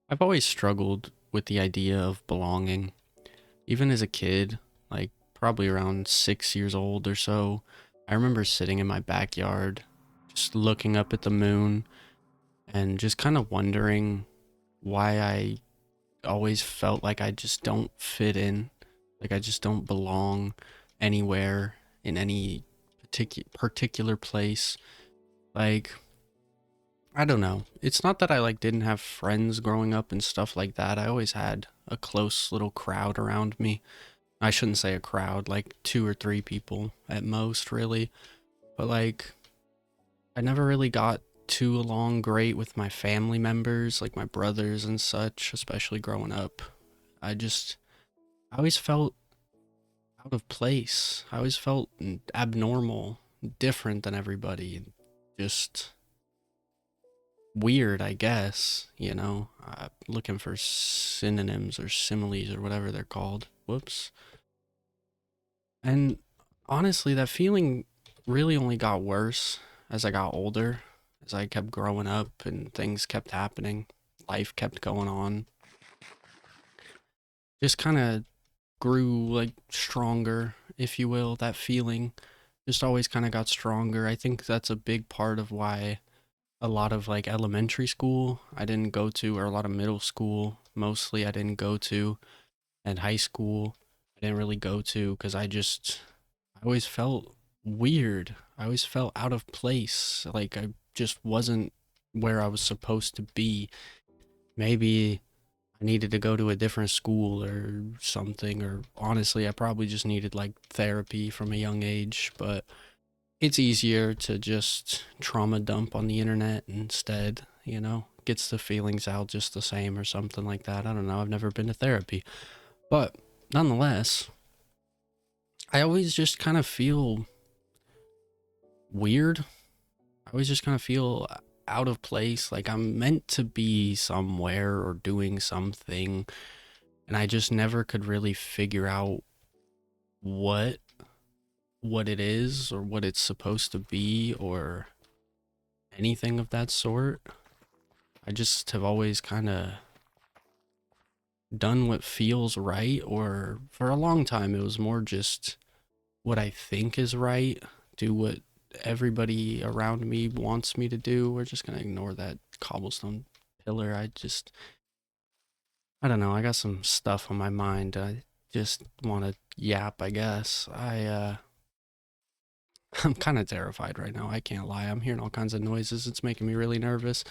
I've always struggled with the idea of belonging. Even as a kid, like probably around 6 years old or so, I remember sitting in my backyard, just looking up at the moon and just kind of wondering why I always felt like I just don't fit in, like I just don't belong anywhere in any particular place. Like, I don't know. It's not that I didn't have friends growing up and stuff like that. I always had a close little crowd around me. I shouldn't say a crowd, like two or three people at most, really. But I never really got too along great with my family members, like my brothers and such, especially growing up. I always felt out of place. I always felt abnormal, different than everybody. Just weird, I guess, looking for synonyms or similes or whatever they're called. Whoops. And honestly, that feeling really only got worse as I got older, as I kept growing up and things kept happening, life kept going on. Just kind of grew stronger, if you will. That feeling just always kind of got stronger. I think that's a big part of why a lot of elementary school I didn't go to, or a lot of middle school mostly I didn't go to, and high school I didn't really go to because I always felt weird. I always felt out of place. Like I just wasn't where I was supposed to be. Maybe I needed to go to a different school or something, or honestly, I probably just needed therapy from a young age, but it's easier to just trauma dump on the internet instead, gets the feelings out just the same or something like that. I don't know. I've never been to therapy. But nonetheless, I always just kind of feel weird. I always just kind of feel out of place. Like I'm meant to be somewhere or doing something. And I just never could really figure out what what it is or what it's supposed to be or anything of that sort. I just have always kind of done what feels right, or for a long time, it was more just what I think is right, do what everybody around me wants me to do. We're just going to ignore that cobblestone pillar. I don't know. I got some stuff on my mind. I just want to yap, I guess. I'm kind of terrified right now. I can't lie. I'm hearing all kinds of noises. It's making me really nervous.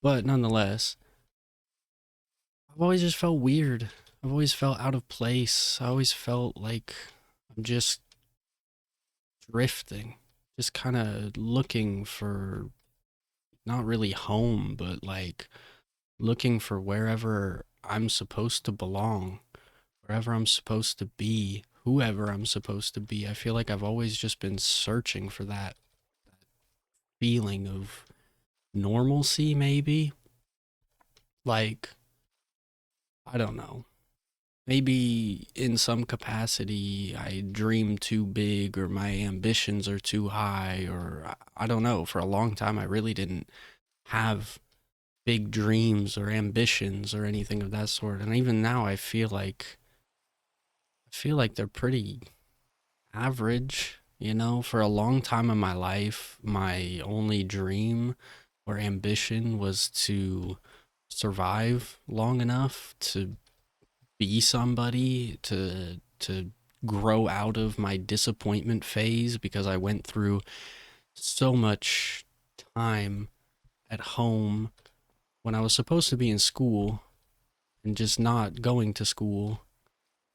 But nonetheless, I've always just felt weird. I've always felt out of place. I always felt like I'm just drifting, just kind of looking for not really home, but looking for wherever I'm supposed to belong, wherever I'm supposed to be, whoever I'm supposed to be. I feel like I've always just been searching for that feeling of normalcy, maybe. Like, I don't know. Maybe in some capacity I dream too big or my ambitions are too high, or I don't know. For a long time, I really didn't have big dreams or ambitions or anything of that sort. And even now, I feel like they're pretty average. For a long time in my life, my only dream or ambition was to survive long enough to be somebody, to grow out of my disappointment phase, because I went through so much time at home when I was supposed to be in school and just not going to school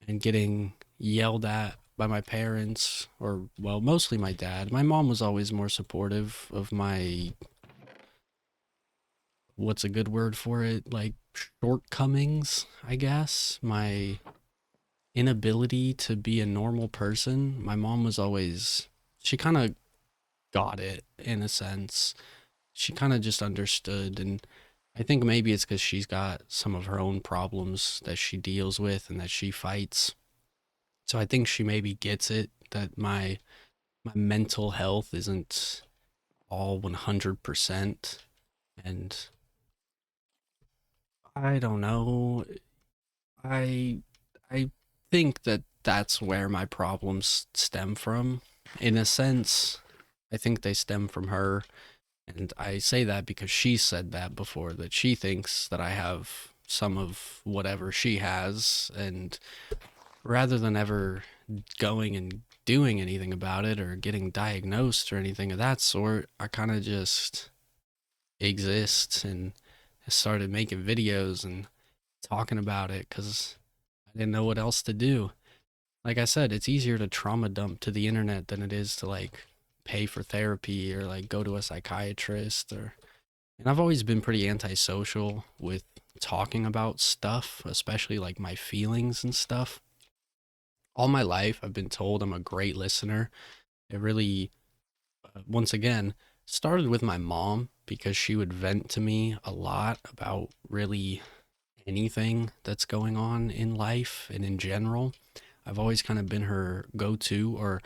and getting yelled at by my parents, or well, mostly my dad. My mom was always more supportive of my, what's a good word for it, shortcomings, I guess. My inability to be a normal person. My mom was always, she kind of got it in a sense. She kind of just understood. And I think maybe it's because she's got some of her own problems that she deals with and that she fights. So I think she maybe gets it that my mental health isn't all 100%. And I don't know. I I think that that's where my problems stem from. In a sense, I think they stem from her, and I say that because she said that before, that she thinks that I have some of whatever she has, and rather than ever going and doing anything about it or getting diagnosed or anything of that sort, I kind of just exist and started making videos and talking about it because I didn't know what else to do. Like I said, it's easier to trauma dump to the internet than it is to like pay for therapy or like go to a psychiatrist or, and I've always been pretty antisocial with talking about stuff, especially like my feelings and stuff. All my life I've been told I'm a great listener. It really, once again, started with my mom because she would vent to me a lot about really anything that's going on in life and in general. I've always kind of been her go to, or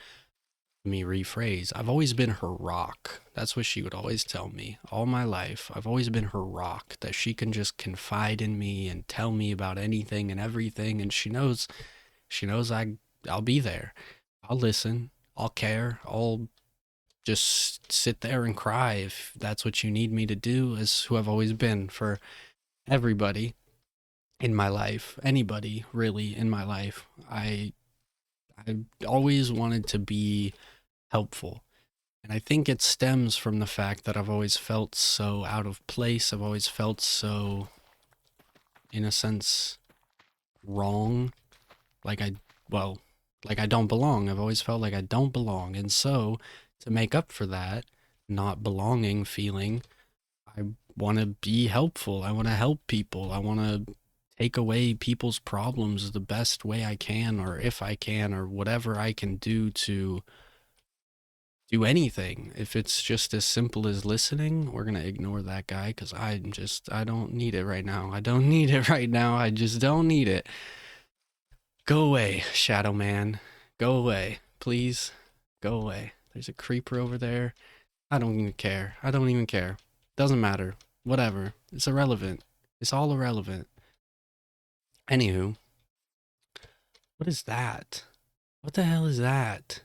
let me rephrase, I've always been her rock. That's what she would always tell me all my life. I've always been her rock, that she can just confide in me and tell me about anything and everything. And she knows I'll be there. I'll listen. I'll care. I'll just sit there and cry if that's what you need me to do, as who I've always been for everybody in my life, anybody really in my life. I always wanted to be helpful. And I think it stems from the fact that I've always felt so out of place. I've always felt so, in a sense, wrong. Like well, like I don't belong. I've always felt like I don't belong. And so, to make up for that not belonging feeling, I want to be helpful. I want to help people. I want to take away people's problems the best way I can, or if I can, or whatever I can do to do anything. If it's just as simple as listening, we're going to ignore that guy because I don't need it right now. I don't need it right now. I just don't need it. Go away, Shadow Man. Go away. Please go away. There's a creeper over there. I don't even care. I don't even care. Doesn't matter. Whatever. It's irrelevant. It's all irrelevant. Anywho, what is that? What the hell is that?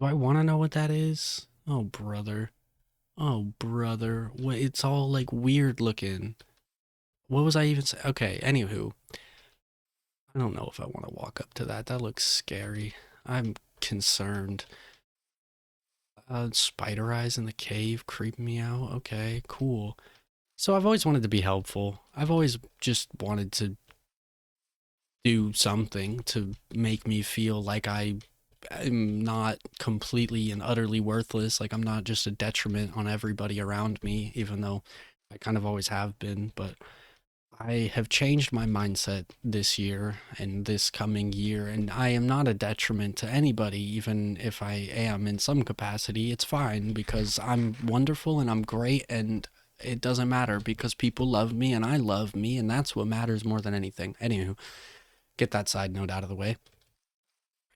Do I want to know what that is? Oh, brother. Oh, brother. What? It's all like weird looking. What was I even saying? Okay, anywho. I don't know if I want to walk up to that. That looks scary. I'm concerned. Spider eyes in the cave creeping me out. Okay, cool. So I've always wanted to be helpful. I've always just wanted to do something to make me feel like I'm not completely and utterly worthless. Like I'm not just a detriment on everybody around me, even though I kind of always have been. But I have changed my mindset this year and this coming year, and I am not a detriment to anybody, even if I am in some capacity. It's fine because I'm wonderful and I'm great, and it doesn't matter because people love me and I love me, and that's what matters more than anything. Anywho, get that side note out of the way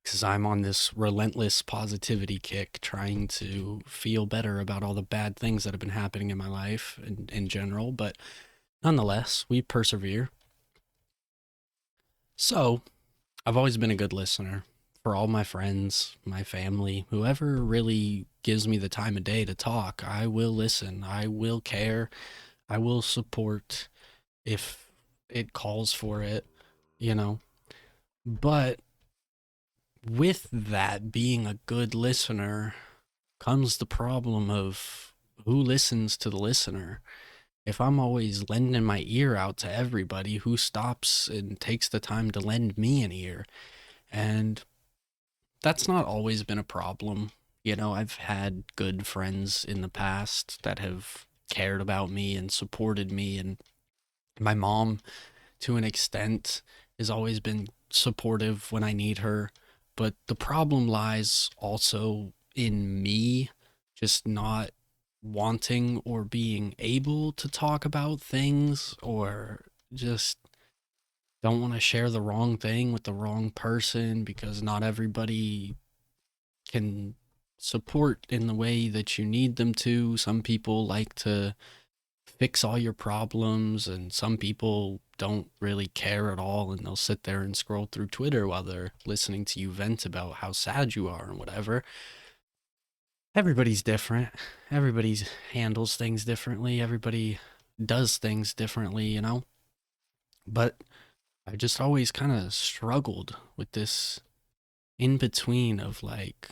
because I'm on this relentless positivity kick trying to feel better about all the bad things that have been happening in my life in general. But nonetheless, we persevere. So, I've always been a good listener for all my friends, my family, whoever really gives me the time of day to talk. I will listen, I will care, I will support if it calls for it, you know. But with that being a good listener comes the problem of who listens to the listener. If I'm always lending my ear out to everybody, who stops and takes the time to lend me an ear? And that's not always been a problem. You know, I've had good friends in the past that have cared about me and supported me, and my mom, to an extent, has always been supportive when I need her. But the problem lies also in me just not wanting or being able to talk about things, or just don't want to share the wrong thing with the wrong person because not everybody can support in the way that you need them to. Some people like to fix all your problems, and some people don't really care at all, and they'll sit there and scroll through Twitter while they're listening to you vent about how sad you are and whatever. Everybody's different. Everybody handles things differently. Everybody does things differently, you know? But I just always kind of struggled with this in between of like,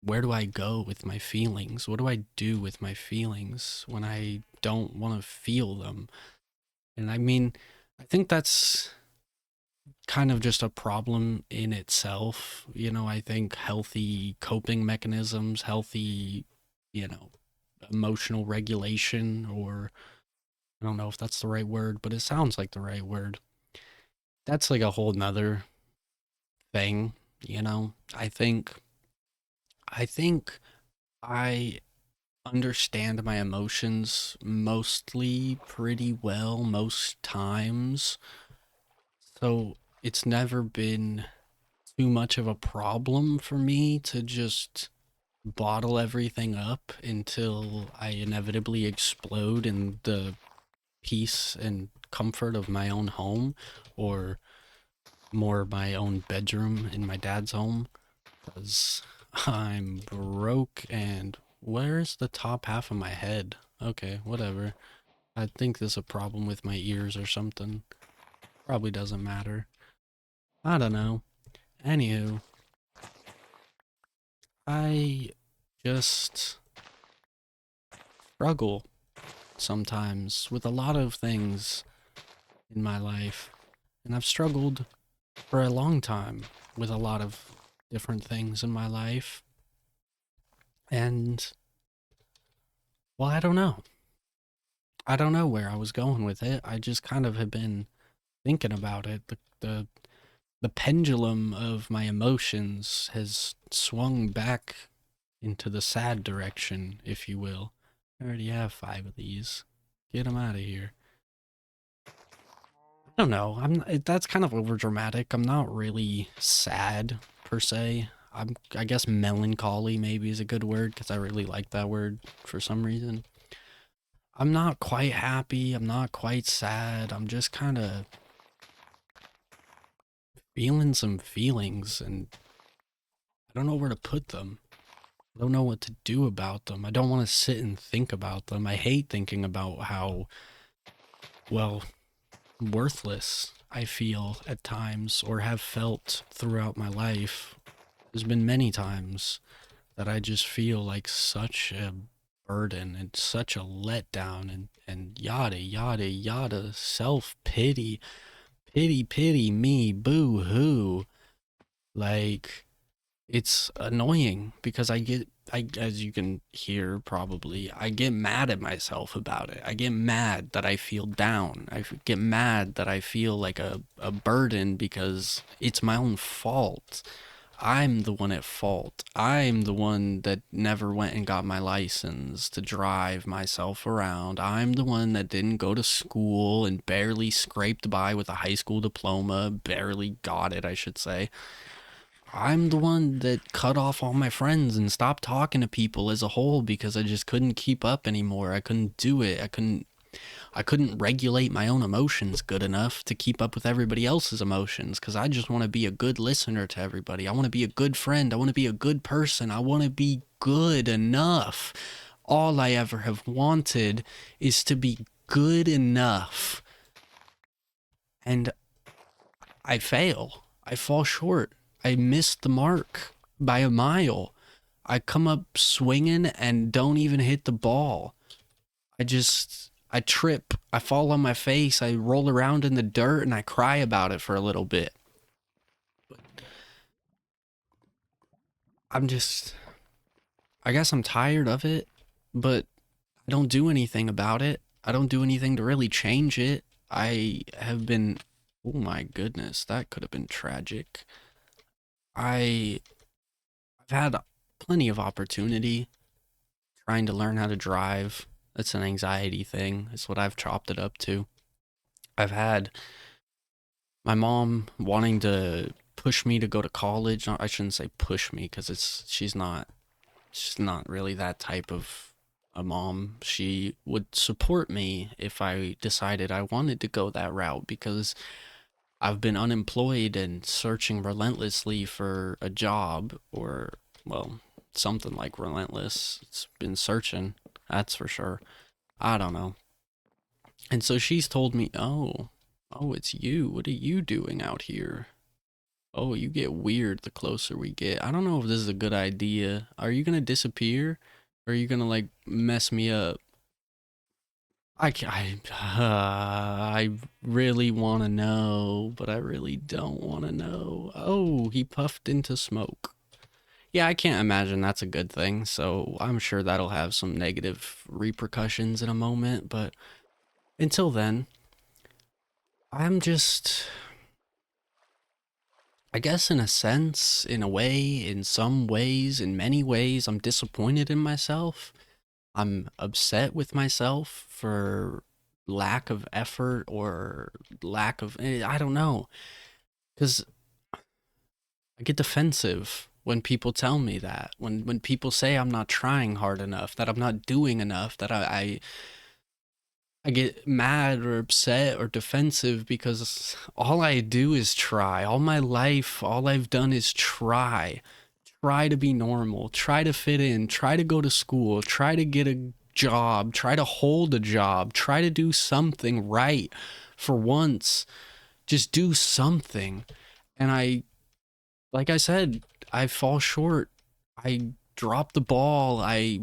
where do I go with my feelings? What do I do with my feelings when I don't want to feel them? And I mean, I think that's kind of just a problem in itself. You know, I think healthy coping mechanisms, healthy, you know, emotional regulation, or I don't know if that's the right word, but it sounds like the right word. That's like a whole nother thing, you know? I think I understand my emotions mostly pretty well most times. So it's never been too much of a problem for me to just bottle everything up until I inevitably explode in the peace and comfort of my own home, or more my own bedroom in my dad's home, because I'm broke. And where's the top half of my head? Okay, whatever. I think there's a problem with my ears or something. Probably doesn't matter. I don't know. Anywho, I just struggle sometimes with a lot of things in my life. And I've struggled for a long time with a lot of different things in my life. And, well, I don't know. I don't know where I was going with it. I just kind of have been thinking about it. The pendulum of my emotions has swung back into the sad direction, if you will. I already have 5 of these. Get them out of here. I don't know. That's kind of over dramatic. I'm not really sad per se. I guess melancholy maybe is a good word because I really like that word for some reason. I'm not quite happy. I'm not quite sad. I'm just kind of feeling some feelings, and I don't know where to put them. I don't know what to do about them. I don't want to sit and think about them. I hate thinking about how, well, worthless I feel at times, or have felt throughout my life. There's been many times that I just feel like such a burden and such a letdown, and yada yada yada, self pity, pity me, boo hoo. Like, it's annoying because as you can hear probably, I get mad at myself about it. I get mad that I feel down. I get mad that I feel like a burden because it's my own fault. I'm the one at fault. I'm the one that never went and got my license to drive myself around. I'm the one that didn't go to school and barely scraped by with a high school diploma, barely got it, I should say. I'm the one that cut off all my friends and stopped talking to people as a whole because I just couldn't keep up anymore. I couldn't do it. I couldn't regulate my own emotions good enough to keep up with everybody else's emotions, cuz I just want to be a good listener to everybody. I want to be a good friend. I want to be a good person. I want to be good enough. All I ever have wanted is to be good enough. And I fail. I fall short. I miss the mark by a mile. I come up swinging and don't even hit the ball. I trip. I fall on my face. I roll around in the dirt and I cry about it for a little bit. I'm just, I guess I'm tired of it, but I don't do anything about it. I don't do anything to really change it. I have been, oh my goodness, that could have been tragic. I I've had plenty of opportunity trying to learn how to drive. It's an anxiety thing. It's what I've chopped it up to. I've had my mom wanting to push me to go to college. I shouldn't say push me because she's not really that type of a mom. She would support me if I decided I wanted to go that route because I've been unemployed and searching relentlessly for a job or, well, something like relentless. It's been searching, that's for sure. I don't know. And so she's told me, oh, it's you. What are you doing out here? Oh, you get weird the closer we get. I don't know if this is a good idea. Are you gonna disappear? Or are you gonna like mess me up? I really want to know, but I really don't want to know. Oh, he puffed into smoke. Yeah, I can't imagine that's a good thing, so I'm sure that'll have some negative repercussions in a moment, but until then, I'm just, I guess in a sense, in a way, in some ways, in many ways, I'm disappointed in myself. I'm upset with myself for lack of effort or lack of, I don't know. Because I get defensive when people tell me that. When people say I'm not trying hard enough, that I'm not doing enough, that I get mad or upset or defensive because all I do is try. All my life, all I've done is try. Try to be normal, try to fit in, try to go to school, try to get a job, try to hold a job, try to do something right for once. Just do something. And like I said, I fall short. I drop the ball. I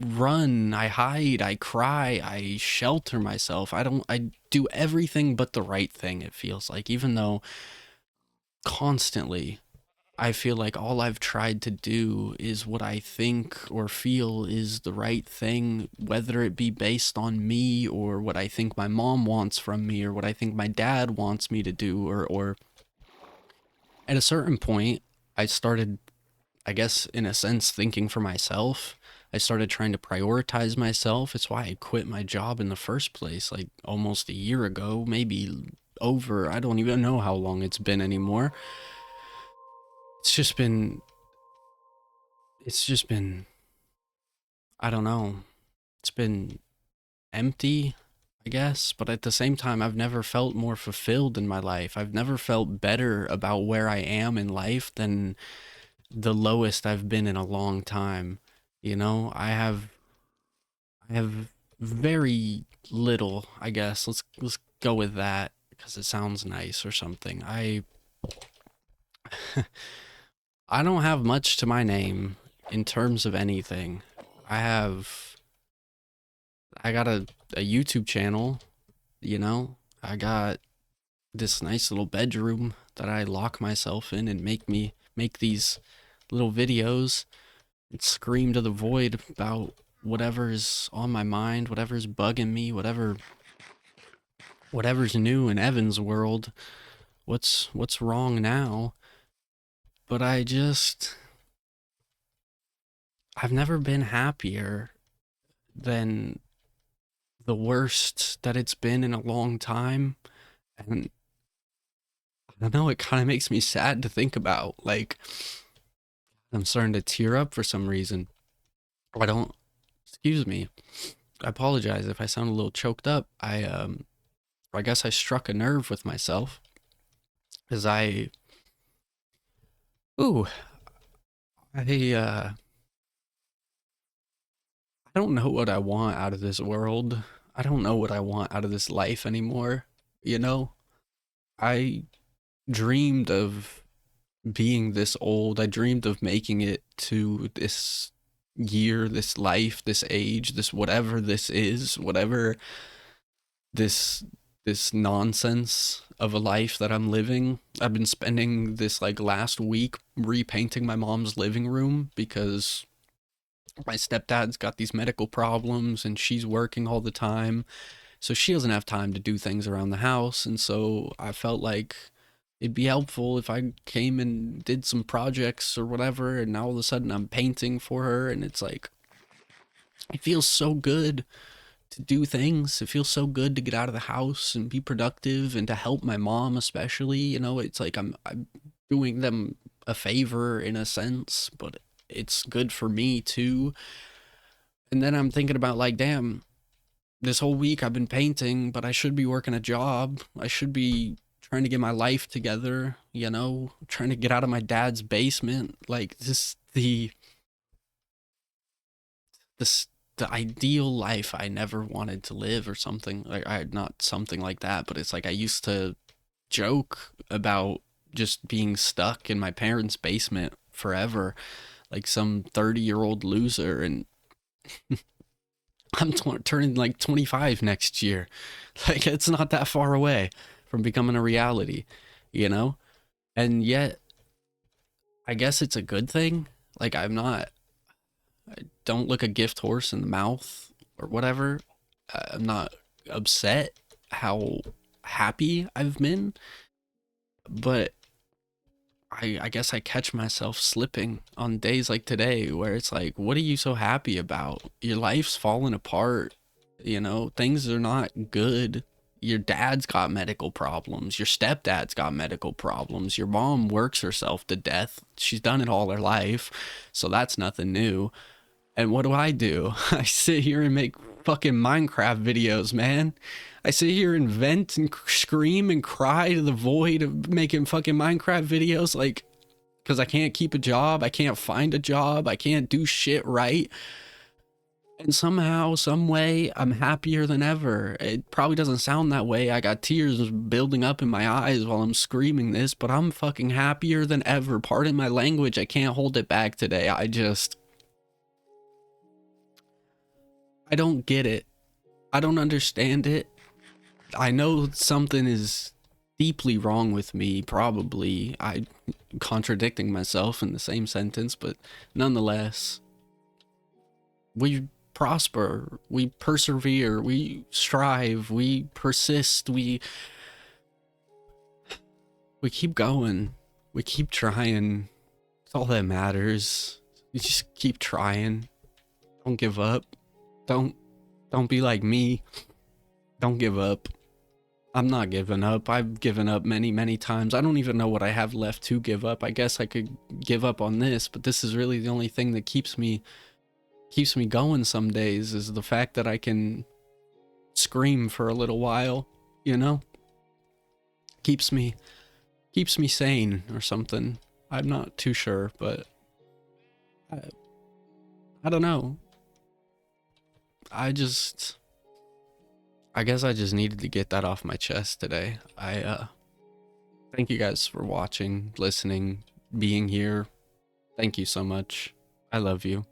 run. I hide. I cry. I shelter myself. I do everything but the right thing, it feels like, even though constantly I feel like all I've tried to do is what I think or feel is the right thing, whether it be based on me or what I think my mom wants from me or what I think my dad wants me to do or at a certain point I started, I guess in a sense, thinking for myself. I started trying to prioritize myself. It's why I quit my job in the first place, like almost a year ago, maybe over. I don't even know how long it's been anymore. It's just been it's just been I don't know. It's been empty, I guess, but at the same time, I've never felt more fulfilled in my life. I've never felt better about where I am in life than the lowest I've been in a long time. You know, I have very little, I guess. Let's go with that because it sounds nice or something. I don't have much to my name in terms of anything. I have I got a YouTube channel, you know. I got this nice little bedroom that I lock myself in and make these little videos and scream to the void about whatever's on my mind, whatever's bugging me, whatever's new in Evan's world. What's wrong now? But I've never been happier than the worst that it's been in a long time. And I don't know, it kind of makes me sad to think about. Like, I'm starting to tear up for some reason. I don't, excuse me. I apologize if I sound a little choked up. I guess I struck a nerve with myself as ooh, I I don't know what I want out of this world. I don't know what I want out of this life anymore. You know, I dreamed of being this old. I dreamed of making it to this year, this life, this age, this whatever this is, whatever this this nonsense of a life that I'm living. I've been spending this like last week repainting my mom's living room because my stepdad's got these medical problems and she's working all the time. So she doesn't have time to do things around the house. And so I felt like it'd be helpful if I came and did some projects or whatever. And now all of a sudden I'm painting for her. And it's like, it feels so good to do things. It feels so good to get out of the house and be productive and to help my mom, especially. You know, it's like I'm doing them a favor in a sense, but it's good for me too. And then I'm thinking about like, damn, this whole week I've been painting, but I should be working a job. I should be trying to get my life together, you know, trying to get out of my dad's basement. Like this this the ideal life I never wanted to live or something. Like I not something like that, but it's like I used to joke about just being stuck in my parents' basement forever, like some 30-year-old loser. And turning like 25 next year. Like it's not that far away from becoming a reality, you know? And yet, I guess it's a good thing. Like I don't look a gift horse in the mouth or whatever. I'm not upset how happy I've been, but I guess I catch myself slipping on days like today where it's like, what are you so happy about? Your life's falling apart. You know, things are not good. Your dad's got medical problems. Your stepdad's got medical problems. Your mom works herself to death. She's done it all her life. So that's nothing new. And what do? I sit here and make fucking Minecraft videos, man. I sit here and vent and scream and cry to the void of making fucking Minecraft videos, like, because I can't keep a job. I can't find a job. I can't do shit right. And somehow, some way, I'm happier than ever. It probably doesn't sound that way. I got tears building up in my eyes while I'm screaming this, but I'm fucking happier than ever. Pardon my language. I can't hold it back today. I don't get it. I don't understand it. I know something is deeply wrong with me, probably. I'm contradicting myself in the same sentence, but nonetheless, we prosper, we persevere, we strive, we persist, we keep going, we keep trying. It's all that matters. We just keep trying. Don't give up. Don't don't be like me. Don't give up. I'm not giving up. I've given up many, many times. I don't even know what I have left to give up. I guess I could give up on this, but this is really the only thing that keeps me going some days, is the fact that I can scream for a little while, you know? Keeps me sane or something. I'm not too sure, but I, I don't know. I guess I just needed to get that off my chest today. I thank you guys for watching, listening, being here. Thank you so much. I love you.